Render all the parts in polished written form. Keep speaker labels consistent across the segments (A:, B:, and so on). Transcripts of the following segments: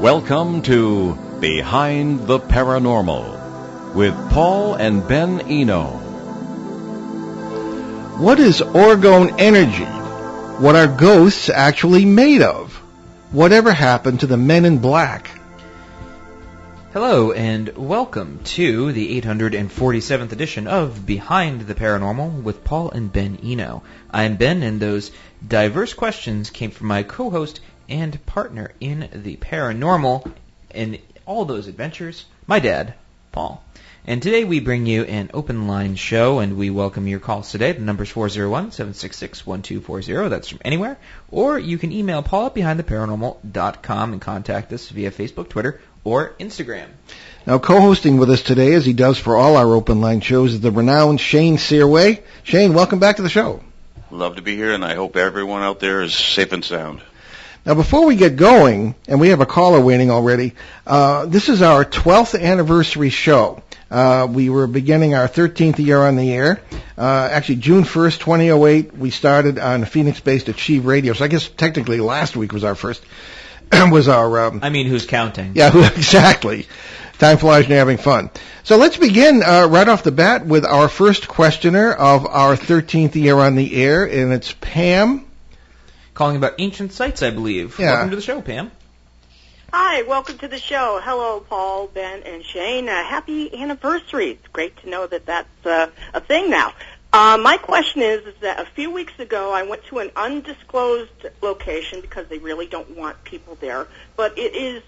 A: Welcome to Behind the Paranormal with Paul and Ben Eno.
B: What is orgone energy? What are ghosts actually made of? Whatever happened to the men in black?
C: Hello, and welcome to the 847th edition of Behind the Paranormal with Paul and Ben Eno. I'm Ben, and those diverse questions came from my co-host and partner in the paranormal and all those adventures, my dad, Paul. And today we bring you an open line show, and we welcome your calls today. The number's 401-766-1240. That's from anywhere. Or you can email Paul at behindtheparanormal.com and contact us via Facebook, Twitter, or Instagram.
B: Now, co-hosting with us today, as he does for all our open line shows, is the renowned Shane Sirois. Shane, welcome back to the show.
D: Love to be here, and I hope everyone out there is safe and sound.
B: Now, before we get going, and we have a caller waiting already, this is our 12th anniversary show. We were beginning our 13th year on the air. Actually, June 1st, 2008, we started on Phoenix-based Achieve Radio. So I guess technically last week was our first, was our...
C: who's counting?
B: Yeah, exactly. Time flies when you're having fun. So let's begin right off the bat with our first questioner of our 13th year on the air, and it's Pam.
C: Calling about ancient sites, I believe.
B: Yeah.
C: Welcome to the show, Pam.
E: Hi, welcome to the show. Hello, Paul, Ben, and Shane. Happy anniversary. It's great to know that that's a thing now. My question is that a few weeks ago I went to an undisclosed location because they really don't want people there, but it is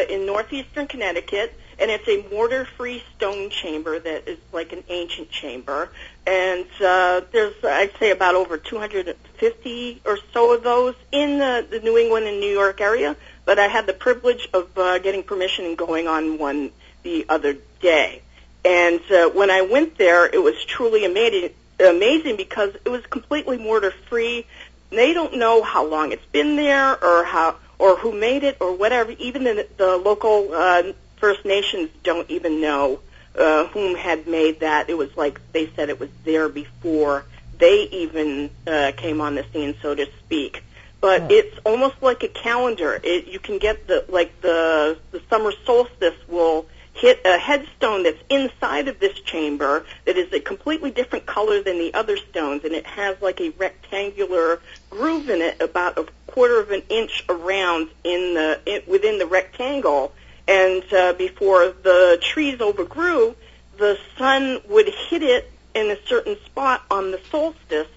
E: in northeastern Connecticut, and it's a mortar-free stone chamber that is like an ancient chamber. And there's, I'd say, about over 250 or so of those in the New England and New York area. But I had the privilege of getting permission and going on one the other day. And when I went there, it was truly amazing because it was completely mortar-free. They don't know how long it's been there or who made it or whatever. Even the local First Nations don't even know whom had made that. It was like they said it was there before they even came on the scene, so to speak. But it's almost like a calendar. You can get the summer solstice will hit a headstone that's inside of this chamber that is a completely different color than the other stones, and it has like a rectangular groove in it about a quarter of an inch around within the rectangle. And before the trees overgrew, the sun would hit it in a certain spot on the solstice.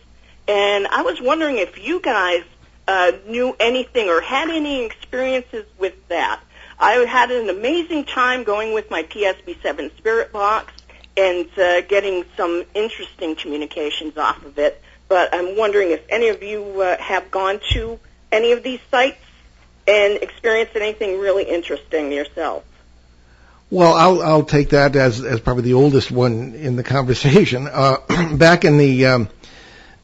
E: And I was wondering if you guys knew anything or had any experiences with that. I had an amazing time going with my PSB7 spirit box and getting some interesting communications off of it. But I'm wondering if any of you have gone to any of these sites and experienced anything really interesting yourself.
B: Well, I'll take that as probably the oldest one in the conversation. Back in the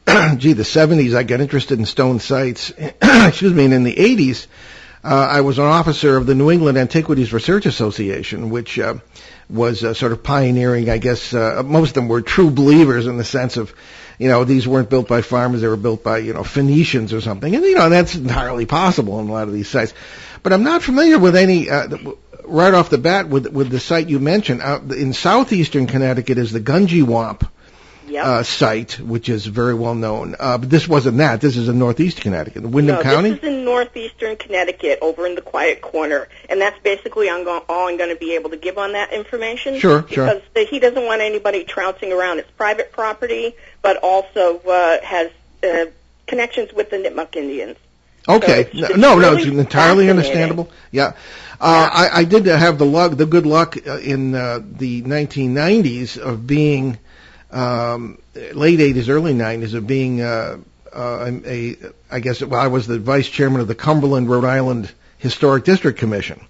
B: the 70s, I got interested in stone sites. Excuse me, and in the 80s, I was an officer of the New England Antiquities Research Association, which was sort of pioneering. I guess most of them were true believers in the sense of, these weren't built by farmers; they were built by Phoenicians or something. And that's entirely possible in a lot of these sites. But I'm not familiar with any. Right off the bat, with the site you mentioned in southeastern Connecticut is the Gunjiwamp site, which is very well known. But this wasn't that. This is in northeast Connecticut, Windham County.
E: This is in northeastern Connecticut, over in the Quiet Corner, and that's basically all I'm going to be able to give on that information.
B: Sure.
E: Because he doesn't want anybody trouncing around. It's private property, but also has connections with the Nipmuc Indians.
B: Okay.
E: So
B: it's entirely understandable. Yeah. I did have the good luck in the 1990s of being late 80s, early 90s of being I was the vice chairman of the Cumberland, Rhode Island Historic District Commission.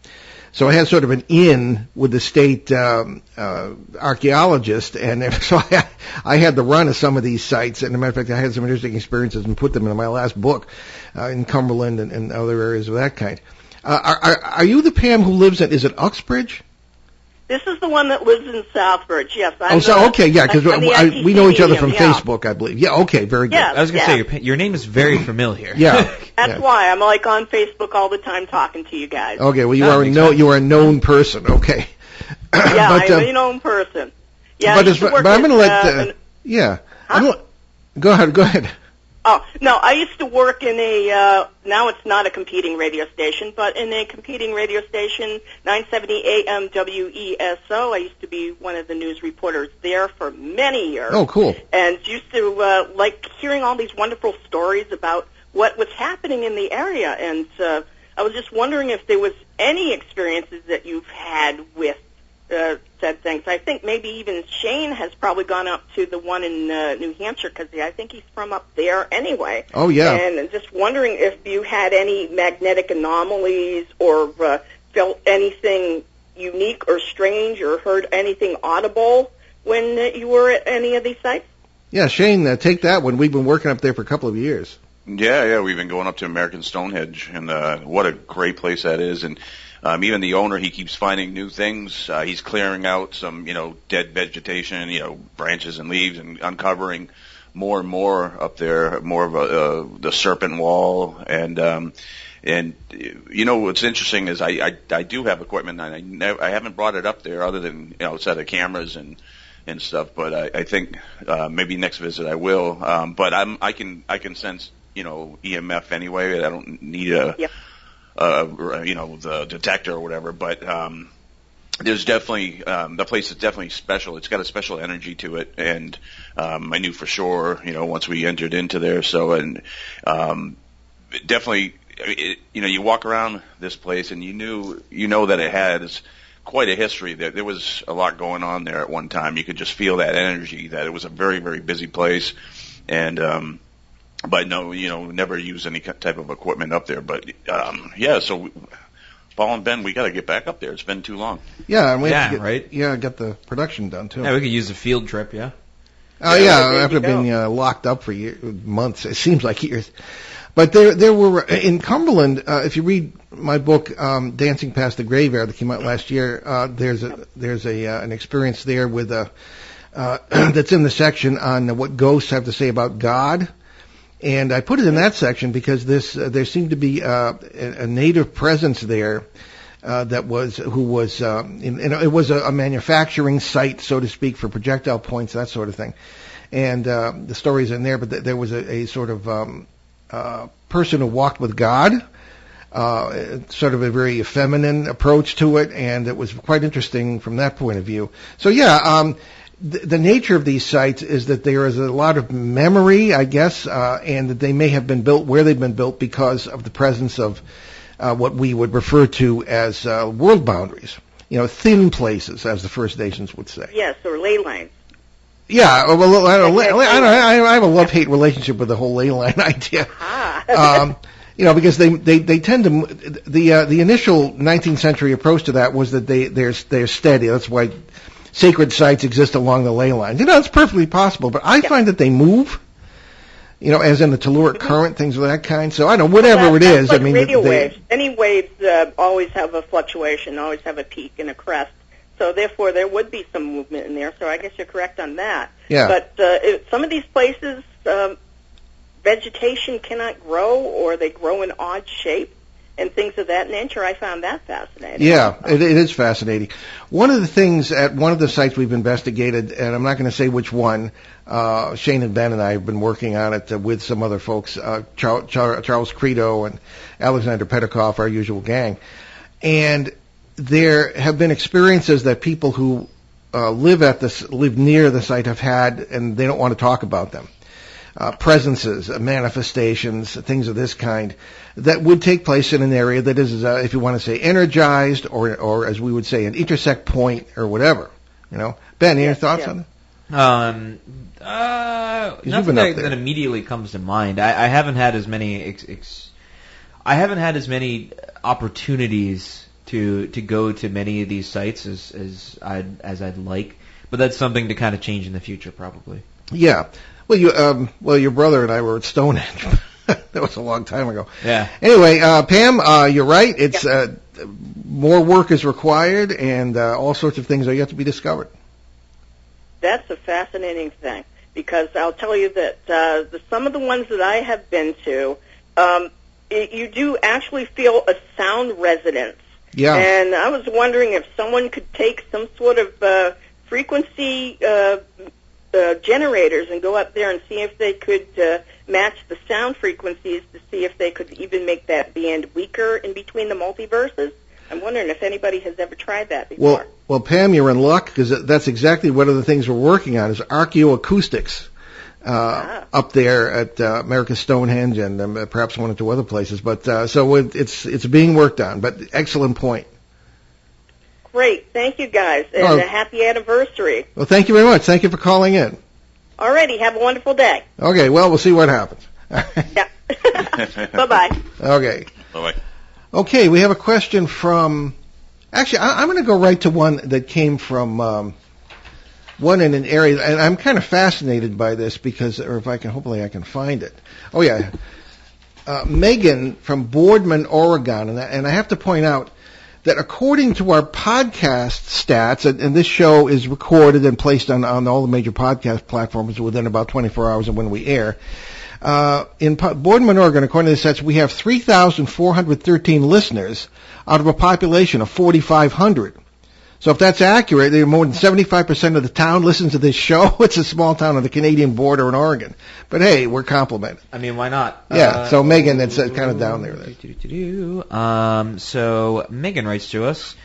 B: So I had sort of an in with the state archaeologist, and so I had the run of some of these sites. And as a matter of fact, I had some interesting experiences and put them in my last book in Cumberland and other areas of that kind. Are you the Pam who lives at, is it Uxbridge?
E: This is the one that lives in Southbridge. Yes.
B: Okay, yeah, because we know each other from Facebook, I believe. Yeah, okay, very good.
E: Yes,
C: I was going to say, your name is very familiar.
B: Yeah.
E: That's why I'm like on Facebook all the time talking to you guys.
B: Okay, well, you are a known person, okay.
E: Yeah, I'm a known person. Yeah,
B: but I'm going to let... Go ahead.
E: Oh, no, I used to work in now it's not a competing radio station, but in a competing radio station, 970 AM WESO. I used to be one of the news reporters there for many years.
B: Oh, cool.
E: And used to like hearing all these wonderful stories about what was happening in the area. And I was just wondering if there was any experiences that you've had with said things. I think maybe even Shane has probably gone up to the one in New Hampshire because I think he's from up there anyway.
B: Oh, yeah.
E: And just wondering if you had any magnetic anomalies or felt anything unique or strange or heard anything audible when you were at any of these sites?
B: Yeah, Shane, take that one. We've been working up there for a couple of years.
D: Yeah, we've been going up to American Stonehenge, and what a great place that is. And even the owner, he keeps finding new things. He's clearing out some, dead vegetation, branches and leaves, and uncovering more and more up there, more of the serpent wall. And what's interesting is I do have equipment, and I haven't brought it up there other than set of cameras and stuff. But I think maybe next visit I will. But I can sense EMF anyway. I don't need the detector or whatever, but there's definitely the place is definitely special. It's got a special energy to it, and I knew for sure, once we entered into there. So, and definitely, you walk around this place, and you know that it has quite a history. There was a lot going on there at one time. You could just feel that energy. That it was a very, very busy place, and but no, never use any type of equipment up there. But so Paul and Ben, we got to get back up there. It's been too long.
B: Yeah, and
C: right?
B: Yeah, get the production done too.
C: Yeah, we could use a field trip. Yeah.
B: After being locked up for months, it seems like years. But there were in Cumberland. If you read my book, Dancing Past the Graveyard, that came out last year, there's an experience there with that's in the section on what ghosts have to say about God. And I put it in that section because there seemed to be a native presence there it was a manufacturing site, so to speak, for projectile points, that sort of thing. And the story's in there, but there was a sort of person who walked with God, sort of a very feminine approach to it, and it was quite interesting from that point of view. So the nature of these sites is that there is a lot of memory, I guess, and that they may have been built where they've been built because of the presence of what we would refer to as world boundaries, thin places, as the First Nations would say.
E: Yes, or ley lines.
B: Yeah, well, I have a love-hate relationship with the whole ley line idea. Because they tend to the initial 19th century approach to that was that they're steady. That's why sacred sites exist along the ley lines. It's perfectly possible, but I find that they move, as in the telluric current, things of that kind. So I don't know, whatever it is.
E: Like radio waves. Any waves always have a fluctuation, always have a peak and a crest. So therefore, there would be some movement in there. So I guess you're correct on that.
B: Yeah.
E: But some of these places, vegetation cannot grow, or they grow in odd shape. And things of that nature, I found that fascinating.
B: Yeah, it is fascinating. One of the things at one of the sites we've investigated, and I'm not going to say which one, Shane and Ben and I have been working on it with some other folks, Charles Credo and Alexander Petikoff, our usual gang. And there have been experiences that people who live near the site have had, and they don't want to talk about them. Presences, manifestations, things of this kind that would take place in an area that is, if you want to say, energized, or as we would say, an intersect point or whatever. Ben, any thoughts on that?
C: Nothing that immediately comes to mind. I haven't had as many I haven't had as many opportunities to go to many of these sites as I'd like, but that's something to kind of change in the future, probably.
B: Yeah. Well, your brother and I were at Stonehenge. That was a long time ago.
C: Yeah.
B: Anyway, Pam, you're right. It's more work is required, and all sorts of things are yet to be discovered.
E: That's a fascinating thing, because I'll tell you that some of the ones that I have been to, you do actually feel a sound resonance.
B: Yeah.
E: And I was wondering if someone could take some sort of frequency generators and go up there and see if they could match the sound frequencies to see if they could even make that band weaker in between the multiverses. I'm wondering if anybody has ever tried that before.
B: Well, Pam, you're in luck, because that's exactly one of the things we're working on is archaeoacoustics up there at America's Stonehenge and perhaps one or two other places. But so it's being worked on. But excellent point.
E: Great. Thank you, guys, and a happy anniversary.
B: Well, thank you very much. Thank you for calling in.
E: All righty. Have a wonderful day.
B: Okay, well, we'll see what happens.
E: Yeah. Bye-bye.
B: Okay.
D: Bye-bye.
B: Okay, we have a question from... Actually, I'm going to go right to one that came from one in an area, and I'm kind of fascinated by this because, or if I can, hopefully I can find it. Oh, yeah. Megan from Boardman, Oregon, and I have to point out that according to our podcast stats, and this show is recorded and placed on all the major podcast platforms within about 24 hours of when we air, in Boardman, Oregon, according to the stats, we have 3,413 listeners out of a population of 4,500. So if that's accurate, more than 75% of the town listens to this show. It's a small town on the Canadian border in Oregon. But hey, we're complimented.
C: I mean, why not?
B: Yeah, so Megan, it's kind of down there.
C: So Megan writes to us,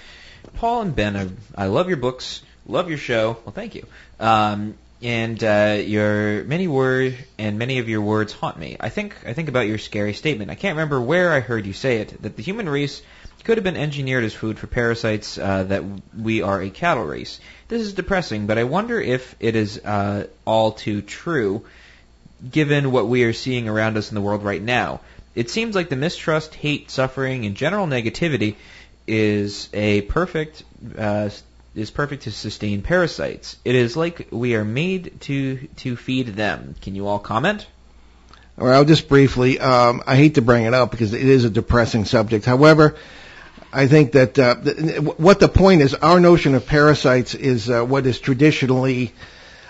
C: Paul and Ben, I love your books, love your show. Well, thank you. And your many of your words haunt me. I think about your scary statement. I can't remember where I heard you say it, that the human race could have been engineered as food for parasites, that we are a cattle race. This is depressing, but I wonder if it is all too true, given what we are seeing around us in the world right now. It seems like the mistrust, hate, suffering, and general negativity is perfect to sustain parasites. It is like we are made to feed them. Can you all comment?
B: Well, just briefly, I hate to bring it up because it is a depressing subject. However, I think that what the point is, our notion of parasites is what is traditionally,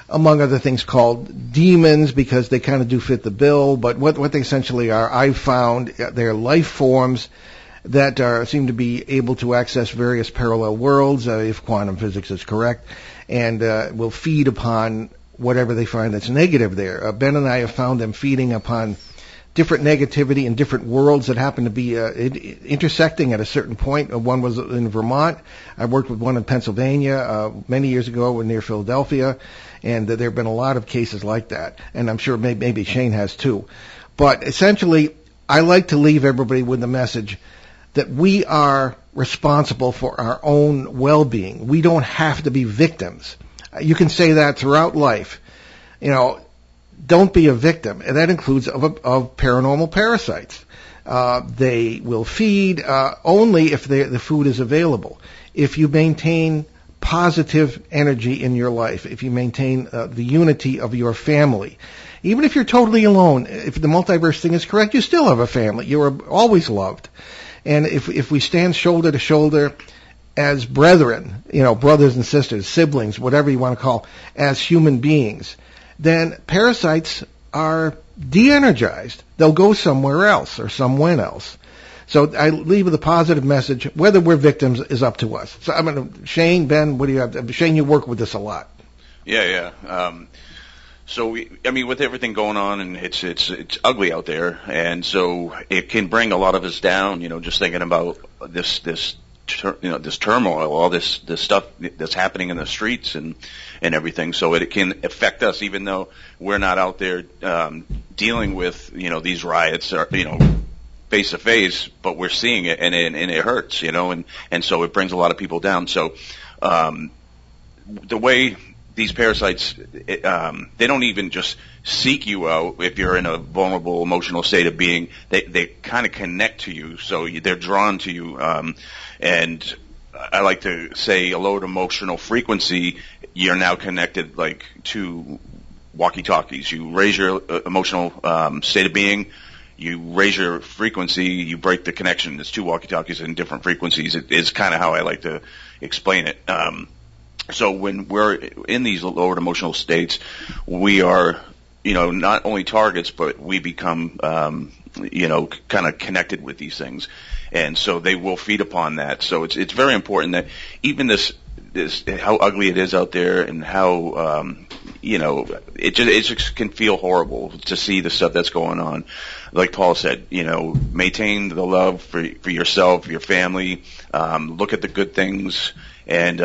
B: among other things, called demons, because they kind of do fit the bill. But what they essentially are, I've found, they're life forms that seem to be able to access various parallel worlds, if quantum physics is correct, and will feed upon whatever they find that's negative there. Ben and I have found them feeding upon different negativity in different worlds that happen to be intersecting at a certain point. One was in Vermont. I worked with one in Pennsylvania many years ago near Philadelphia, and there have been a lot of cases like that, and I'm sure maybe Shane has too. But essentially, I like to leave everybody with the message that we are responsible for our own well-being. We don't have to be victims. You can say that throughout life. Don't be a victim, and that includes of paranormal parasites. They will feed only if the food is available. If you maintain positive energy in your life, if you maintain the unity of your family, even if you're totally alone, if the multiverse thing is correct, you still have a family. You are always loved. And if we stand shoulder to shoulder as brethren, brothers and sisters, siblings, whatever you want to call, as human beings, then parasites are de-energized. They'll go somewhere else or somewhere else. So I leave with a positive message. Whether we're victims is up to us. So Shane, Ben, what do you have? Shane, you work with this a lot.
D: Yeah. So with everything going on, and it's ugly out there, and so it can bring a lot of us down. Just thinking about this turmoil, all this stuff that's happening in the streets and everything. So it can affect us, even though we're not out there dealing with these riots or face to face, but we're seeing it and it hurts, and so it brings a lot of people down. So the way these parasites, they don't even just seek you out if you're in a vulnerable emotional state of being. They kind of connect to you, so they're drawn to you. And I like to say a low emotional frequency, you're now connected to walkie-talkies. You raise your emotional state of being, you raise your frequency, you break the connection. There's two walkie-talkies in different frequencies. It is kind of how I like to explain it. So when we're in these lowered emotional states, we are, not only targets, but we become, kind of connected with these things. And so they will feed upon that. So it's very important that even this how ugly it is out there and how, it just can feel horrible to see the stuff that's going on. Like Paul said, maintain the love for yourself, your family, look at the good things, and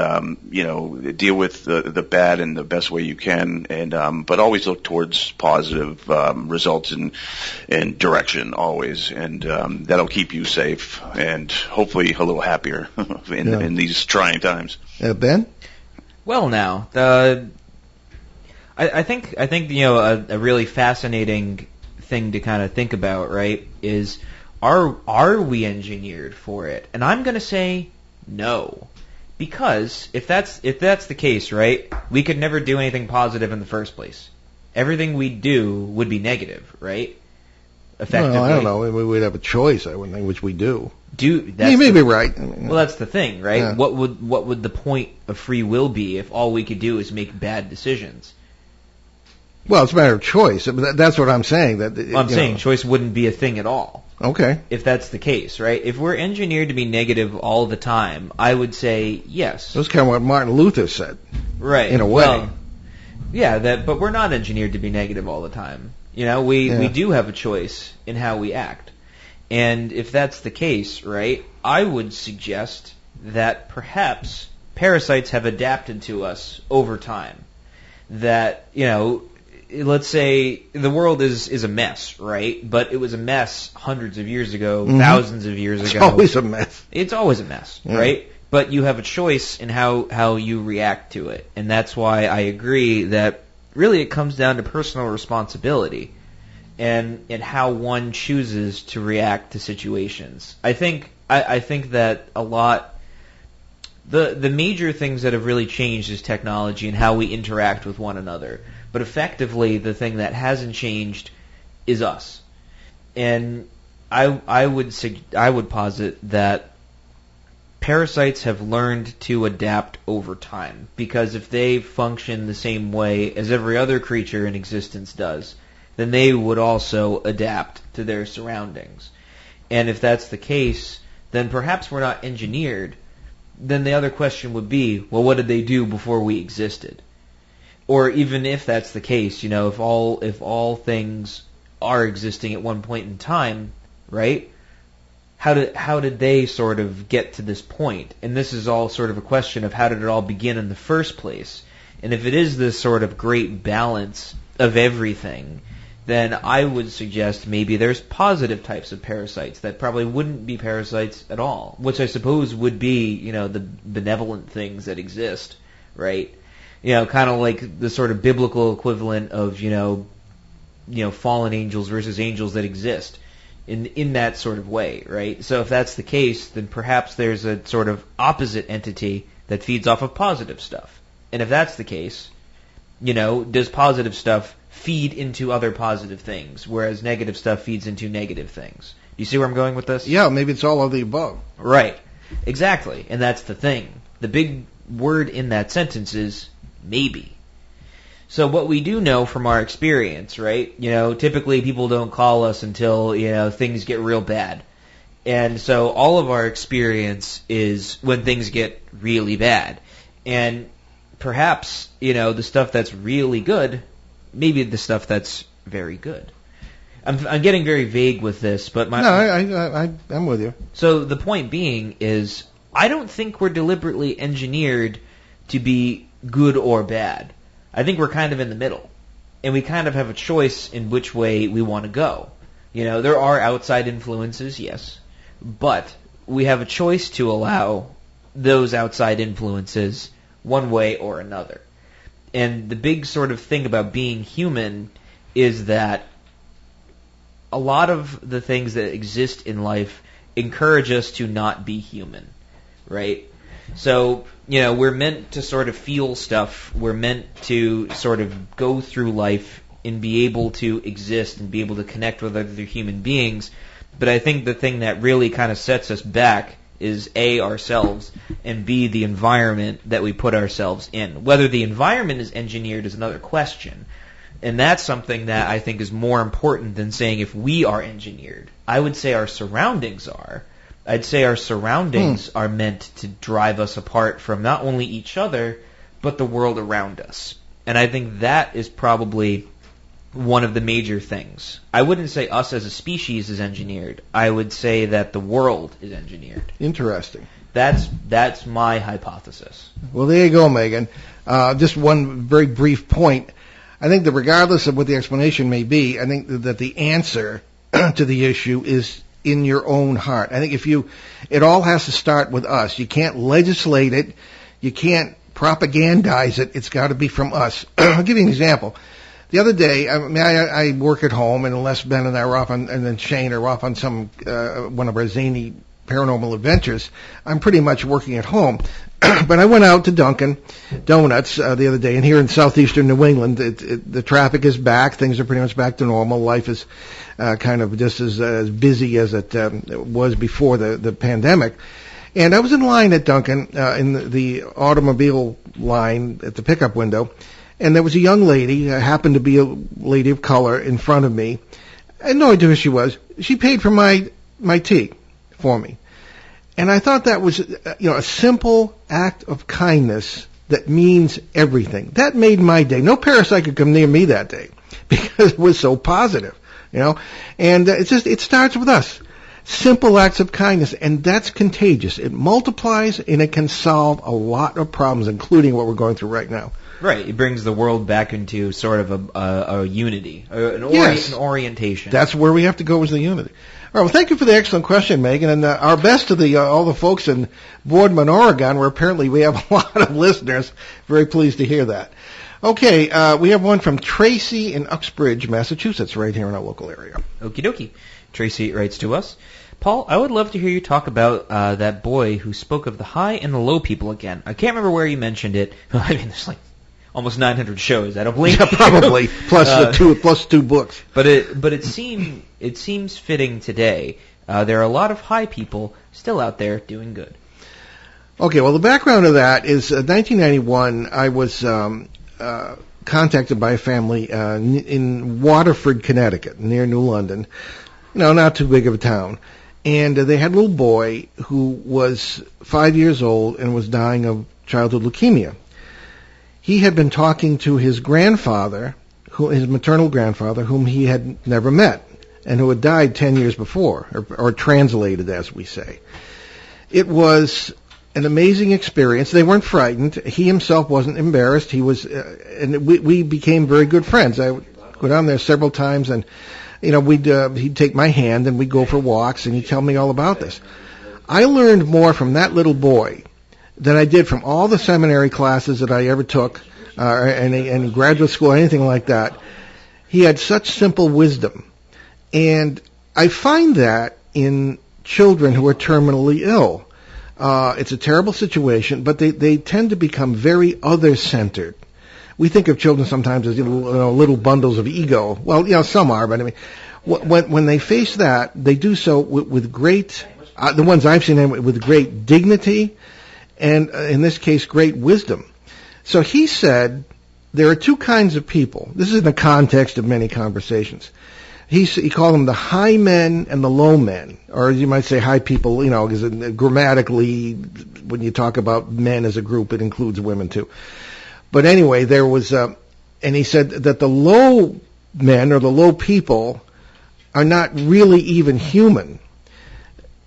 D: deal with the bad in the best way you can, and but always look towards positive results and direction always, and that'll keep you safe and hopefully a little happier in these trying times.
B: Ben?
C: Well, now I think a really fascinating thing to kind of think about, right, is are we engineered for it? And I'm going to say no. Because if that's the case, right, we could never do anything positive in the first place. Everything we do would be negative, right? Effectively.
B: Well, I don't know. We would have a choice, I would think, which we do.
C: You
B: may be right.
C: Well, that's the thing, right?
B: Yeah.
C: What would the point of free will be if all we could do is make bad decisions?
B: Well, it's a matter of choice. That's what I'm saying. I'm
C: saying choice wouldn't be a thing at all.
B: Okay.
C: If that's the case, right? If we're engineered to be negative all the time, I would say yes.
B: That's kind of what Martin Luther said.
C: Right.
B: In a way.
C: Well, yeah, but we're not engineered to be negative all the time. We do have a choice in how we act. And if that's the case, right, I would suggest that perhaps parasites have adapted to us over time. That, let's say the world is a mess, right? But it was a mess hundreds of years ago, thousands of years ago.
B: It's always a mess.
C: It's always a mess, right? But you have a choice in how you react to it. And that's why I agree that really it comes down to personal responsibility and how one chooses to react to situations. I think that a lot the major things that have really changed is technology and how we interact with one another. But effectively, the thing that hasn't changed is us. And I would posit that parasites have learned to adapt over time. Because if they function the same way as every other creature in existence does, then they would also adapt to their surroundings. And if that's the case, then perhaps we're not engineered. Then the other question would be, well, what did they do before we existed? Or even if that's the case, if all things are existing at one point in time, right? How did they sort of get to this point? And this is all sort of a question of how did it all begin in the first place? And if it is this sort of great balance of everything, then I would suggest maybe there's positive types of parasites that probably wouldn't be parasites at all, which I suppose would be, the benevolent things that exist, right? Kind of like the sort of biblical equivalent of, fallen angels versus angels that exist in that sort of way, right? So if that's the case, then perhaps there's a sort of opposite entity that feeds off of positive stuff. And if that's the case, does positive stuff feed into other positive things, whereas negative stuff feeds into negative things? Do you see where I'm going with this?
B: Yeah, maybe it's all of the above.
C: Right. Exactly. And that's the thing. The big word in that sentence is maybe. So what we do know from our experience, right? Typically people don't call us until, things get real bad. And so all of our experience is when things get really bad. And perhaps, the stuff that's really good, maybe the stuff that's very good. I'm getting very vague with this, but
B: I'm with you.
C: So the point being is, I don't think we're deliberately engineered to be good or bad. I think we're kind of in the middle. And we kind of have a choice in which way we want to go. There are outside influences, yes. But we have a choice to allow those outside influences one way or another. And the big sort of thing about being human is that a lot of the things that exist in life encourage us to not be human, right? So, we're meant to sort of feel stuff. We're meant to sort of go through life and be able to exist and be able to connect with other human beings. But I think the thing that really kind of sets us back is A, ourselves, and B, the environment that we put ourselves in. Whether the environment is engineered is another question. And that's something that I think is more important than saying if we are engineered. I would say our surroundings are. I'd say our surroundings are meant to drive us apart from not only each other, but the world around us. And I think that is probably one of the major things. I wouldn't say us as a species is engineered. I would say that the world is engineered.
B: Interesting.
C: That's my hypothesis.
B: Well, there you go, Megan. Just one very brief point. I think that regardless of what the explanation may be, I think that the answer to the issue is in your own heart. I think it all has to start with us. You can't legislate it. You can't propagandize it. It's got to be from us. I'll give you an example. The other day, I work at home, and unless Ben and I are off on, and then Shane are off on some one of our zany paranormal adventures, I'm pretty much working at home. But I went out to Dunkin' Donuts the other day, and here in southeastern New England, the traffic is back. Things are pretty much back to normal. Life is kind of just as busy as it was before the pandemic. And I was in line at Dunkin' in the automobile line at the pickup window, and there was a young lady, happened to be a lady of color, in front of me. I had no idea who she was. She paid for my tea for me. And I thought that was, a simple act of kindness that means everything. That made my day. No parasite could come near me that day because it was so positive, And it starts with us. Simple acts of kindness, and that's contagious. It multiplies, and it can solve a lot of problems, including what we're going through right now.
C: Right. It brings the world back into sort of a unity, an orientation.
B: That's where we have to go, is the unity. All right, well, thank you for the excellent question, Megan, and our best to all the folks in Boardman, Oregon, where apparently we have a lot of listeners. Very pleased to hear that. Okay, we have one from Tracy in Uxbridge, Massachusetts, right here in our local area.
C: Okie dokie. Tracy writes to us, Paul, I would love to hear you talk about that boy who spoke of the high and the low people again. I can't remember where you mentioned it. I mean, there's like almost 900 shows. I don't believe you.
B: Probably plus two books.
C: But it seems fitting today. There are a lot of high people still out there doing good.
B: Okay, well, the background of that is 1991. I was contacted by a family in Waterford, Connecticut, near New London. Not too big of a town. And they had a little boy who was 5 years old and was dying of childhood leukemia. He had been talking to his grandfather, his maternal grandfather, whom he had never met, and who had died 10 years before, or translated, as we say. It was an amazing experience. They weren't frightened. He himself wasn't embarrassed. He was, and we became very good friends. I would go down there several times, and he'd take my hand, and we'd go for walks, and he'd tell me all about this. I learned more from that little boy than I did from all the seminary classes that I ever took, and graduate school, or anything like that. He had such simple wisdom. And I find that in children who are terminally ill. It's a terrible situation, but they tend to become very other-centered. We think of children sometimes as little bundles of ego. Well, some are, but I mean, when they face that, they do so with great, the ones I've seen with great dignity, and in this case, great wisdom. So he said there are two kinds of people. This is in the context of many conversations. He called them the high men and the low men, or you might say high people, because grammatically, when you talk about men as a group, it includes women too. But anyway, there was, and he said that the low men or the low people are not really even human.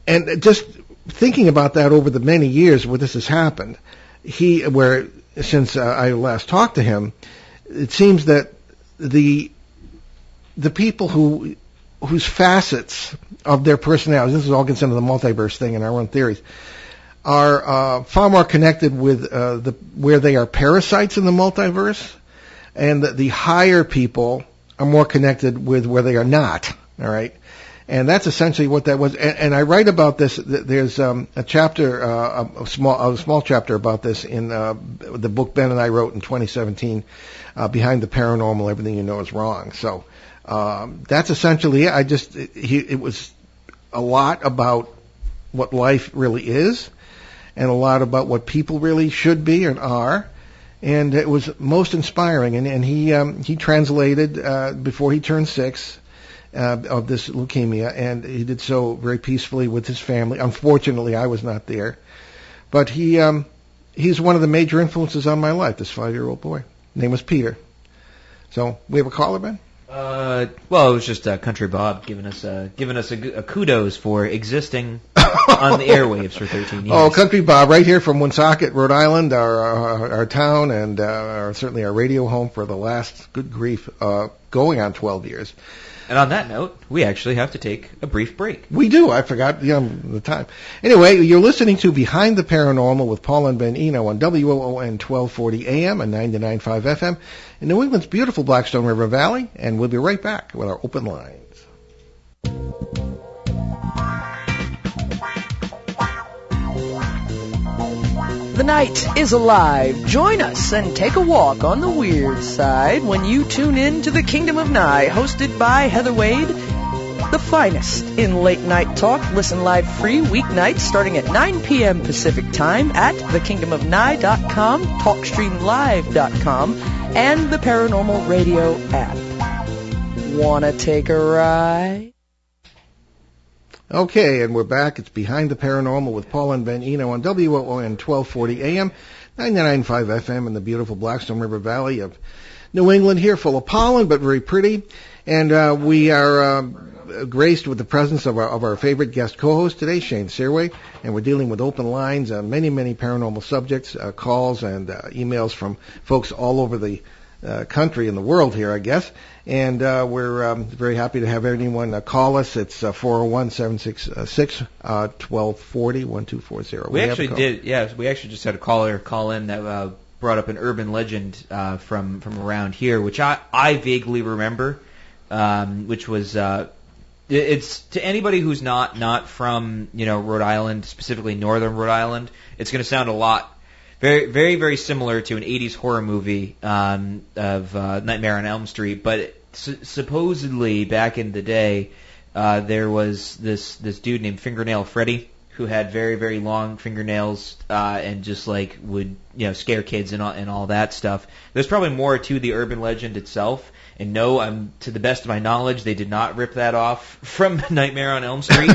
B: And just thinking about that over the many years where this has happened, since I last talked to him, it seems that the people whose facets of their personalities, this is all considered the multiverse thing in our own theories, are far more connected with where they are parasites in the multiverse, and the higher people are more connected with where they are not. All right, And that's essentially what that was. And I write about this. There's a chapter, a small chapter about this in the book Ben and I wrote in 2017, Behind the Paranormal, Everything You Know Is Wrong. So that's essentially it. It was a lot about what life really is, and a lot about what people really should be and are. And it was most inspiring. And he translated before he turned 6. Of this leukemia, and he did so very peacefully with his family. Unfortunately, I was not there, but he's one of the major influences on my life. This 5-year-old boy, name was Peter. So we have a caller, Ben.
C: Well, it was just Country Bob giving us a kudos for existing on the airwaves for 13 years.
B: Oh, Country Bob, right here from Woonsocket, Rhode Island, our town, and certainly our radio home for the last, good grief, going on 12 years.
C: And on that note, we actually have to take a brief break.
B: We do. I forgot the time. Anyway, you're listening to Behind the Paranormal with Paul and Ben Eno on WOON 1240 AM and 99.5 FM in New England's beautiful Blackstone River Valley. And we'll be right back with our open lines.
F: The night is alive. Join us and take a walk on the weird side when you tune in to The Kingdom of Nye, hosted by Heather Wade, the finest in late night talk. Listen live free weeknights starting at 9 p.m. Pacific time at thekingdomofnye.com, talkstreamlive.com, and the Paranormal Radio app. Wanna take a ride?
B: Okay, and we're back. It's Behind the Paranormal with Paul and Ben Eno on WOON 1240 AM, 99.5 FM in the beautiful Blackstone River Valley of New England here, full of pollen, but very pretty. And we are graced with the presence of our favorite guest co-host today, Shane Sirois, and we're dealing with open lines on many, many paranormal subjects, calls and emails from folks all over the country and the world here, I guess. And we're very happy to have anyone call us. It's 401-766-1240, 1240.
C: We actually did, yeah. We actually just had a caller call in that brought up an urban legend from around here, which I vaguely remember, which was it's to anybody who's not from Rhode Island, specifically Northern Rhode Island. It's going to sound a lot. Very, very, very similar to an 80s horror movie of Nightmare on Elm Street. But supposedly, back in the day, there was this dude named Fingernail Freddy who had very, very long fingernails and just would scare kids and all that stuff. There's probably more to the urban legend itself. And no, to the best of my knowledge, they did not rip that off from Nightmare on Elm Street.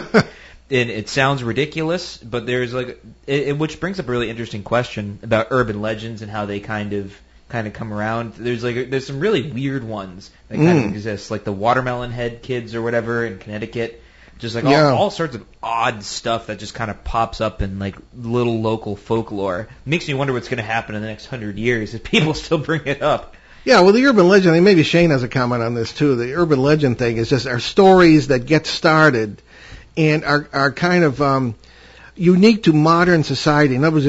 C: And it sounds ridiculous, but there's which brings up a really interesting question about urban legends and how they kind of come around. There's some really weird ones that kind of exist, like the watermelon head kids or whatever in Connecticut. Just all sorts of odd stuff that just kind of pops up in little local folklore. Makes me wonder what's going to happen in the next 100 years if people still bring it up.
B: Yeah, well, the urban legend, and maybe Shane has a comment on this too. The urban legend thing is just our stories that get started and are kind of unique to modern society. In other words,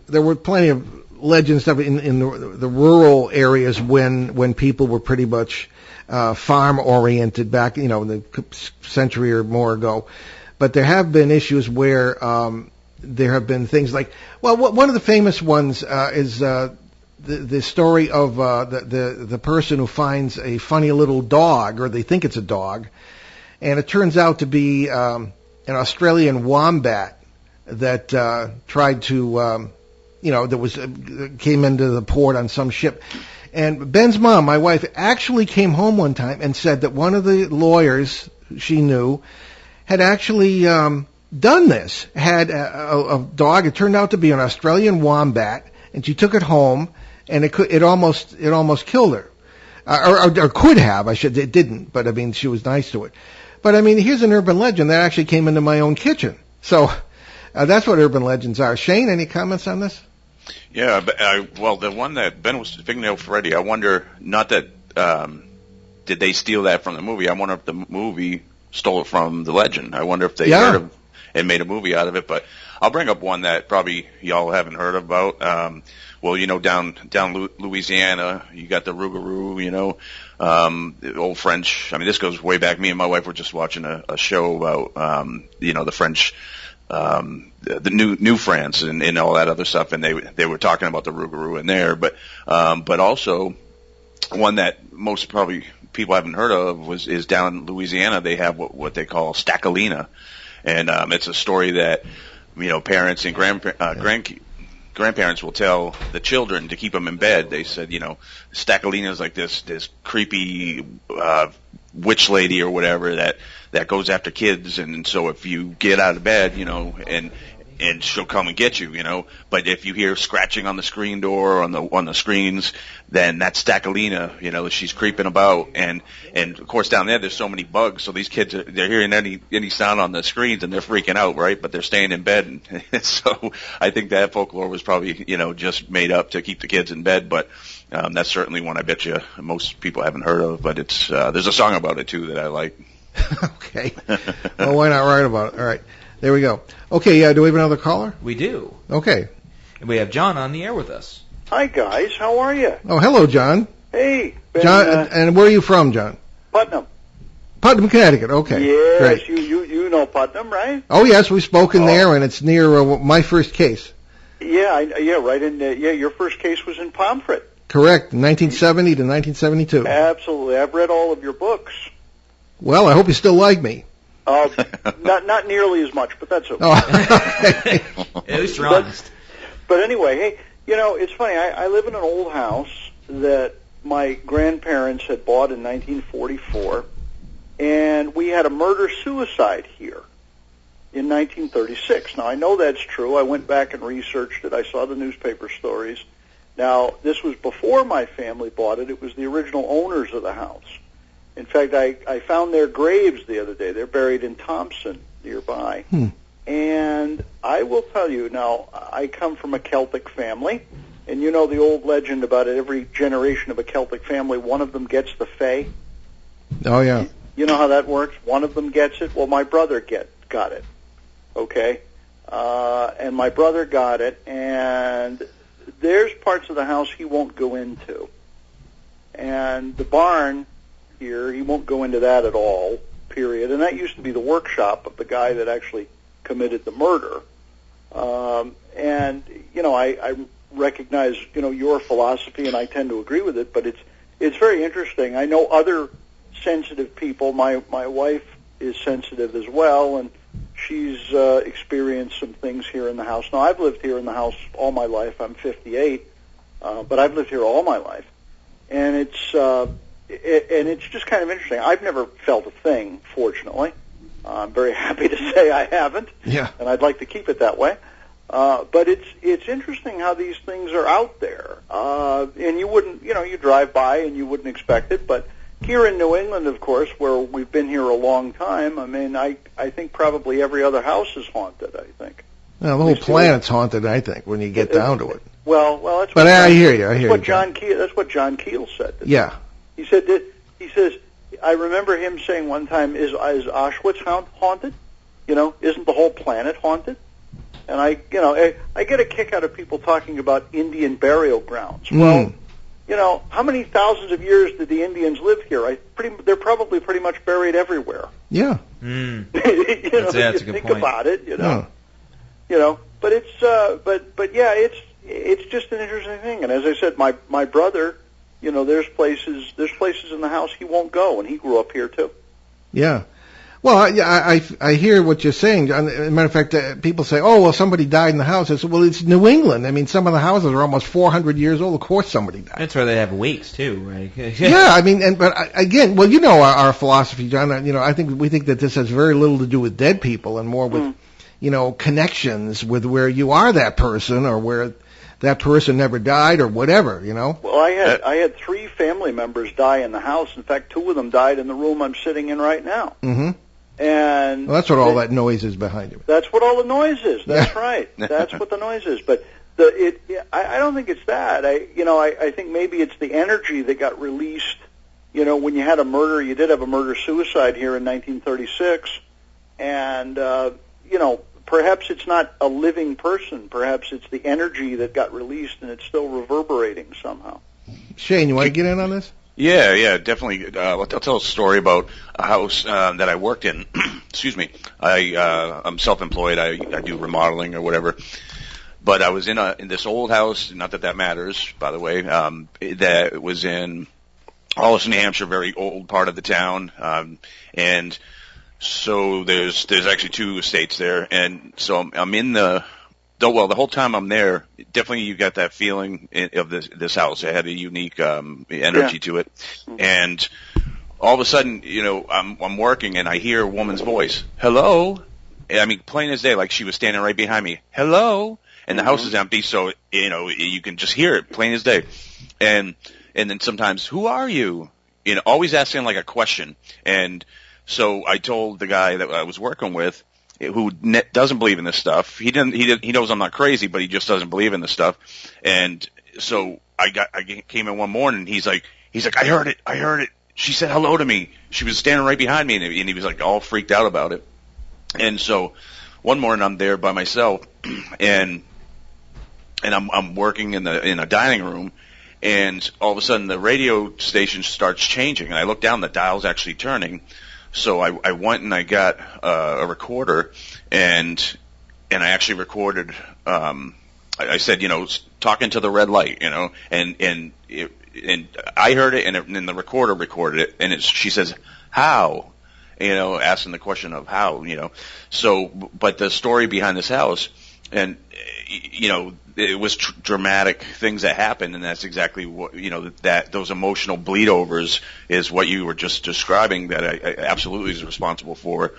B: there were plenty of legend stuff in the rural areas when people were pretty much farm oriented back, the century or more ago. But there have been issues where there have been things like, well, one of the famous ones is the story of the person who finds a funny little dog, or they think it's a dog. And it turns out to be an Australian wombat that tried to, came into the port on some ship. And Ben's mom, my wife, actually came home one time and said that one of the lawyers she knew had actually done this. Had a dog. It turned out to be an Australian wombat, and she took it home, and it almost killed her, or could have. It didn't, but I mean, she was nice to it. But I mean, here's an urban legend that actually came into my own kitchen. So that's what urban legends are. Shane, any comments on this?
D: Yeah, well, the one that Ben was Fingernail Freddy, I wonder, not that, did they steal that from the movie? I wonder if the movie stole it from the legend. I wonder if they heard of and made a movie out of it. But I'll bring up one that probably y'all haven't heard about. Well, down Louisiana, you got the Rougarou, the old French. I mean, this goes way back. Me and my wife were just watching a show about, the French, the new France and all that other stuff, and they were talking about the rougarou in there, but also one that most probably people haven't heard of is down in Louisiana. They have what they call staccolina, and it's a story that parents and grandparents will tell the children to keep them in bed. They said, staccolina is like this creepy witch lady or whatever that goes after kids, and so if you get out of bed, and she'll come and get you, But if you hear scratching on the screen door or on the screens, then that's staccolina, she's creeping about, and of course down there's so many bugs, so these kids they're hearing any sound on the screens and they're freaking out, right? But they're staying in bed, and so I think that folklore was probably just made up to keep the kids in bed, but that's certainly one I bet you most people haven't heard of. But it's there's a song about it too that I like.
B: Okay, well, why not write about it? All right. There we go. Okay, do we have another caller?
C: We do.
B: Okay.
C: And we have John on the air with us.
G: Hi, guys. How are you?
B: Oh, hello, John.
G: Hey.
B: John, and where are you from, John?
G: Putnam.
B: Putnam, Connecticut. Okay.
G: Yes,
B: great.
G: You know Putnam, right?
B: Oh, yes, we've spoken there, and it's near my first case.
G: Yeah, right in. Your first case was in Pomfret.
B: Correct, 1970 to 1972.
G: Absolutely. I've read all of your books.
B: Well, I hope you still like me.
G: Not nearly as much, but that's okay.
B: Oh.
C: At least you're honest.
G: But anyway, hey, it's funny. I live in an old house that my grandparents had bought in 1944, and we had a murder-suicide here in 1936. Now, I know that's true. I went back and researched it. I saw the newspaper stories. Now, this was before my family bought it. It was the original owners of the house. In fact, I found their graves the other day. They're buried in Thompson, nearby. And I will tell you, now, I come from a Celtic family, and you know the old legend about it, every generation of a Celtic family, one of them gets the Fae.
B: Oh, yeah.
G: You know how that works? One of them gets it. Well, my brother got it, okay? And my brother got it, and there's parts of the house he won't go into. And the barn here, he won't go into that at all, period. And that used to be the workshop of the guy that actually committed the murder. And, I recognize, your philosophy, and I tend to agree with it, but it's very interesting. I know other sensitive people. My wife is sensitive as well, and she's experienced some things here in the house. Now, I've lived here in the house all my life. I'm 58, but I've lived here all my life. And it's just kind of interesting. I've never felt a thing, fortunately. I'm very happy to say I haven't.
B: Yeah.
G: And I'd like to keep it that way. But it's interesting how these things are out there. And you wouldn't, you drive by and you wouldn't expect it. But here in New England, of course, where we've been here a long time, I mean, I think probably every other house is haunted, I think.
B: Well, the whole planet's haunted, I think, when you get down to it.
G: Well, that's.
B: But I hear you.
G: That's what John Keel said.
B: Yeah.
G: He says, I remember him saying one time, is Auschwitz haunted? Isn't the whole planet haunted? And I get a kick out of people talking about Indian burial grounds. Well, how many thousands of years did the Indians live here? They're probably pretty much buried everywhere.
B: Yeah.
C: That's a good
G: think
C: point.
G: about it,
B: Yeah.
G: But it's it's just an interesting thing. And as I said, my brother, there's places in the house he won't go, and he grew up here too.
B: Yeah. Well, I hear what you're saying. As a matter of fact, people say, "Oh, well, somebody died in the house." I said, "Well, it's New England. I mean, some of the houses are almost 400 years old. Of course, somebody died."
C: That's where they have wakes too, right?
B: Yeah, I mean, but again, well, our philosophy, John. I think we think that this has very little to do with dead people and more with, connections with where you are that person or where that person never died or whatever.
G: Well, I had 3 family members die in the house. In fact, 2 of them died in the room I'm sitting in right now.
B: Mm-hmm.
G: And
B: well, that's what all that noise is behind you.
G: That's what all the noise is. That's right. That's what the noise is. But I don't think it's that. I think maybe it's the energy that got released. When you had a murder, you did have a murder-suicide here in 1936, and perhaps it's not a living person. Perhaps it's the energy that got released, and it's still reverberating somehow.
B: Shane, you want to get in on this?
D: Yeah, definitely. I'll tell a story about a house that I worked in. Excuse me. I'm self-employed. I do remodeling or whatever. But I was in this old house. Not that matters, by the way. That was in Hollis, New Hampshire, very old part of the town. And so there's actually two estates there, and so I'm in the whole time I'm there, definitely you got that feeling of this house. It had a unique energy to it, and all of a sudden, I'm working and I hear a woman's voice, "Hello," I mean, plain as day, like she was standing right behind me, "Hello," and the house is empty, so you can just hear it, plain as day, and then sometimes, "Who are you?" Always asking like a question, and so I told the guy that I was working with, who doesn't believe in this stuff. He knows I'm not crazy, but he just doesn't believe in this stuff. And so I came in one morning. And he's like, I heard it. She said hello to me. She was standing right behind me, and he was like all freaked out about it. And so one morning I'm there by myself, and I'm working in a dining room. And all of a sudden the radio station starts changing, and I look down, the dial's actually turning. So I went and I got a recorder, and I actually recorded. I said, talking to the red light, and I heard it, and then the recorder recorded it, and she says, "How?" Asking the question of how, So, but the story behind this house, and it was dramatic things that happened, and that's exactly what that those emotional bleed overs is what you were just describing. That I absolutely is responsible for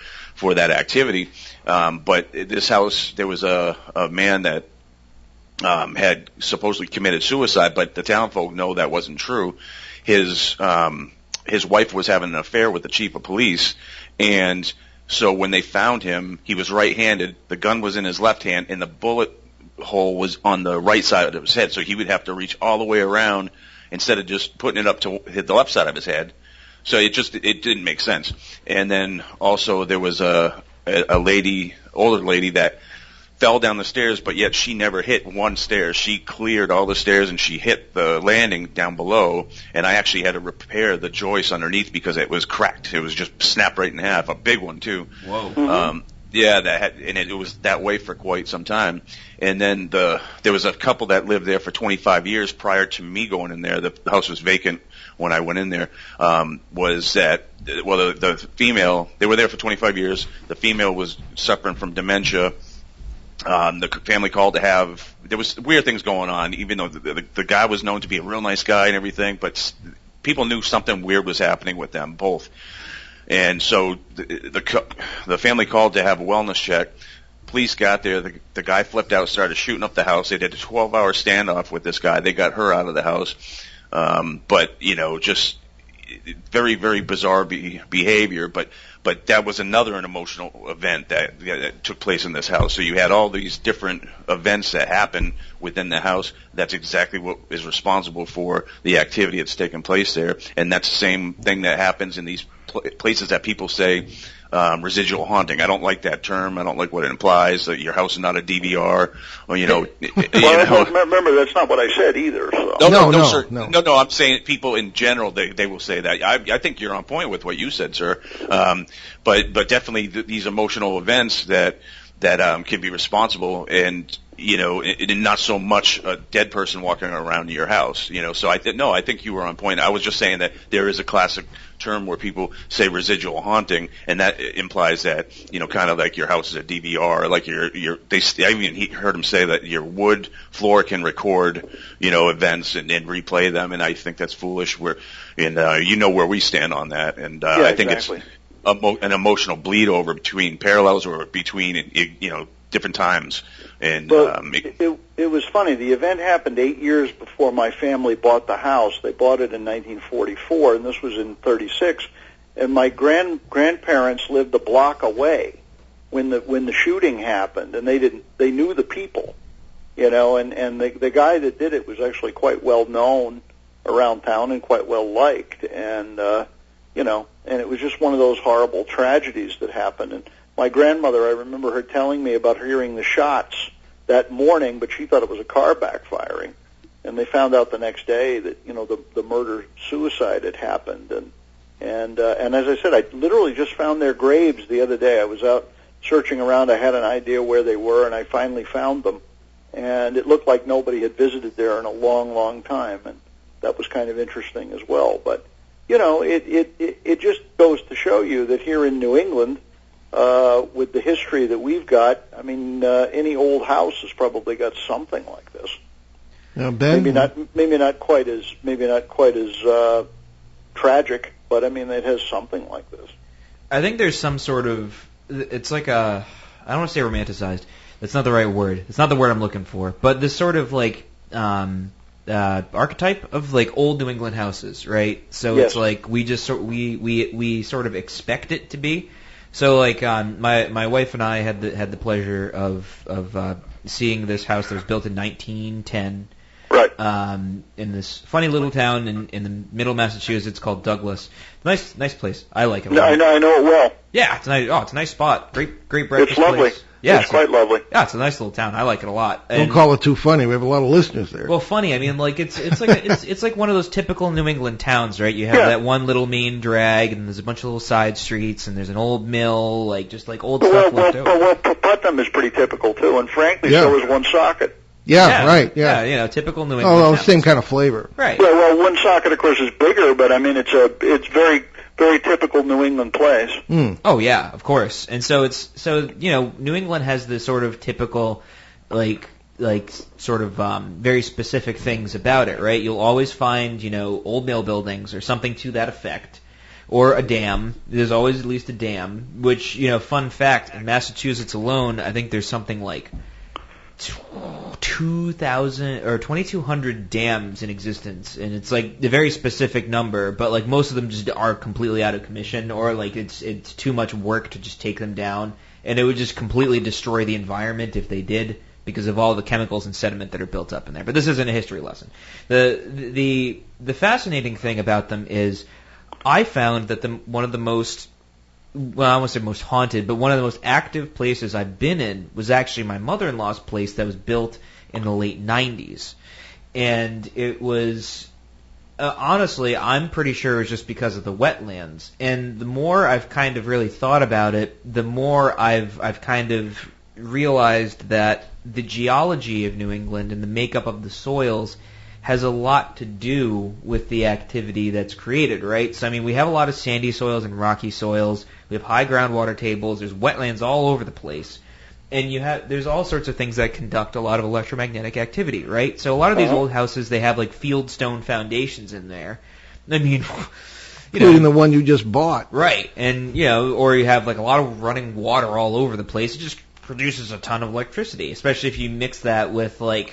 D: that activity. But this house, there was a man that had supposedly committed suicide, but the town folk know that wasn't true. His wife was having an affair with the chief of police, and so when they found him, he was right-handed. The gun was in his left hand, and the bullet hole was on the right side of his head, so he would have to reach all the way around instead of just putting it up to hit the left side of his head. So it didn't make sense. And then also there was a older lady that fell down the stairs, but yet she never hit one stair. She cleared all the stairs and she hit the landing down below, and I actually had to repair the joist underneath because it was cracked. It was just snapped right in half, a big one too.
C: Whoa.
D: And it was that way for quite some time. And then there was a couple that lived there for 25 years prior to me going in there. The house was vacant when I went in there. The female, they were there for 25 years. The female was suffering from dementia. The family called there was weird things going on, even though the guy was known to be a real nice guy and everything, but people knew something weird was happening with them both. And so the family called to have a wellness check. Police got there. The guy flipped out, started shooting up the house. They did a 12-hour standoff with this guy. They got her out of the house. But just very, very bizarre behavior. But that was an emotional event that took place in this house. So you had all these different events that happened within the house. That's exactly what is responsible for the activity that's taken place there. And that's the same thing that happens in these places that people say residual haunting. I don't like that term. I don't like what it implies, that your house is not a DVR. Or,
G: remember, that's not what I said either. So.
D: No, I'm saying people in general, they will say that. I think you're on point with what you said, sir. But definitely these emotional events that can be responsible, and not so much a dead person walking around your house. So I think you were on point. I was just saying that there is a classic term where people say residual haunting, and that implies that kind of like your house is a DVR, like I even heard them say that your wood floor can record events and replay them, and I think that's foolish. Where where we stand on that, and I think
G: exactly.
D: It's an emotional bleed over between parallels or between different times. And
G: it was funny. The event happened 8 years before my family bought the house. They bought it in 1944, and this was in 36. And my grandparents lived a block away when the shooting happened, and they knew the people, and the guy that did it was actually quite well known around town and quite well liked, and and it was just one of those horrible tragedies that happened. And my grandmother, I remember her telling me about hearing the shots that morning, but she thought it was a car backfiring. and they found out the next day that the murder-suicide had happened. And as I said, I literally just found their graves the other day. I was out searching around. I had an idea where they were, and I finally found them. And it looked like nobody had visited there in a long, long time, and that was kind of interesting as well. But it just goes to show you that here in New England, with the history that we've got, I mean, any old house has probably got something like this.
B: Now, Ben,
G: maybe not quite as tragic, but I mean, it has something like this.
C: I think there's some sort of, it's like I don't want to say romanticized. That's not the right word. It's not the word I'm looking for. But this sort of like archetype of like old New England houses, right? So
G: Yes.
C: It's like we just we sort of expect it to be. So like my wife and I had the pleasure of seeing this house that was built in 1910.
G: Right.
C: In this funny little town in the middle of Massachusetts called Douglas. Nice place. I like it a lot.
G: I know it well.
C: Yeah, it's nice. Oh, it's a nice spot. Great breakfast
G: It's lovely.
C: place. Yeah,
G: it's quite lovely.
C: Yeah, it's a nice little town. I like it a lot.
B: don't call it too funny. We have a lot of listeners there.
C: Well, funny. I mean, like it's like it's like one of those typical New England towns, right? You have that one little main drag, and there's a bunch of little side streets, and there's an old mill, like just like old stuff left over.
G: Well, Putnam is pretty typical too, and frankly, so is Woonsocket.
B: Yeah, right. Yeah,
C: typical New England.
B: Oh,
C: towns.
B: same kind of flavor.
C: Right.
G: Well, Woonsocket, of course, is bigger, but I mean, it's very, very typical New England place.
C: Oh yeah, of course. And so New England has this sort of typical, like sort of very specific things about it, right? You'll always find old mill buildings or something to that effect, or a dam. There's always at least a dam. Which fun fact, in Massachusetts alone, I think there's something like 2,000 or 2,200 dams in existence, and it's like a very specific number, but like most of them just are completely out of commission, or like it's too much work to just take them down, and it would just completely destroy the environment if they did, because of all the chemicals and sediment that are built up in there. But this isn't a history lesson. The fascinating thing about them is I found that one of the most, well, I won't say most haunted, but one of the most active places I've been in was actually my mother-in-law's place that was built in the late 90s. And it was, honestly, I'm pretty sure it was just because of the wetlands. And the more I've kind of really thought about it, the more I've kind of realized that the geology of New England and the makeup of the soils has a lot to do with the activity that's created, right? So, I mean, we have a lot of sandy soils and rocky soils. We have high groundwater tables. There's wetlands all over the place. And there's all sorts of things that conduct a lot of electromagnetic activity, right? So a lot of these old houses, they have like fieldstone foundations in there. I mean,
B: including the one you just bought.
C: Right. And, or you have like a lot of running water all over the place. It just produces a ton of electricity, especially if you mix that with like,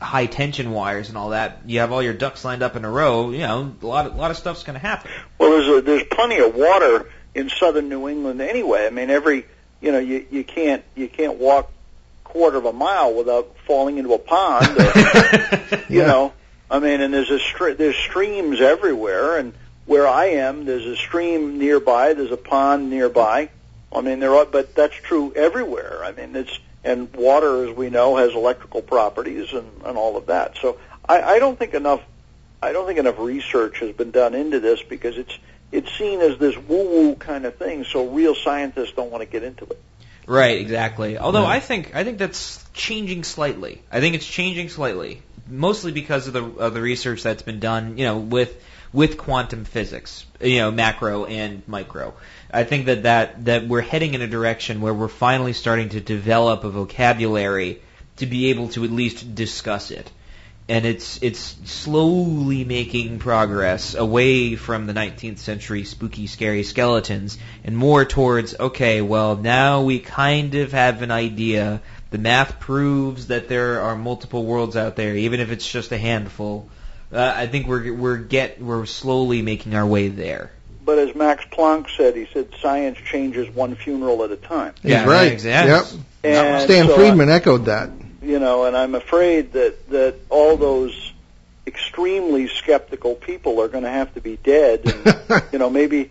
C: high tension wires and all that. You have all your ducks lined up in a row. A lot of stuff's going to happen.
G: Well, there's plenty of water in southern New England anyway. I mean, you can't walk a quarter of a mile without falling into a pond. Or, I mean, and there's streams everywhere. And where I am, there's a stream nearby. There's a pond nearby. I mean, but that's true everywhere. I mean, and water, as we know, has electrical properties and all of that. So I don't think enough research has been done into this because it's seen as this woo-woo kind of thing. So real scientists don't want to get into it.
C: Right, exactly. Although I think that's changing slightly. I think it's changing slightly, mostly because of the research that's been done, with quantum physics, macro and micro. I think that we're heading in a direction where we're finally starting to develop a vocabulary to be able to at least discuss it. And it's slowly making progress away from the 19th century spooky, scary skeletons and more towards, okay, well, now we kind of have an idea. The math proves that there are multiple worlds out there, even if it's just a handful. I think we're slowly making our way there.
G: But as Max Planck said, he said science changes one funeral at a time.
B: He's right.
C: Exactly.
B: Yep.
G: And
B: Stan Friedman echoed that.
G: And I'm afraid that all those extremely skeptical people are going to have to be dead, and maybe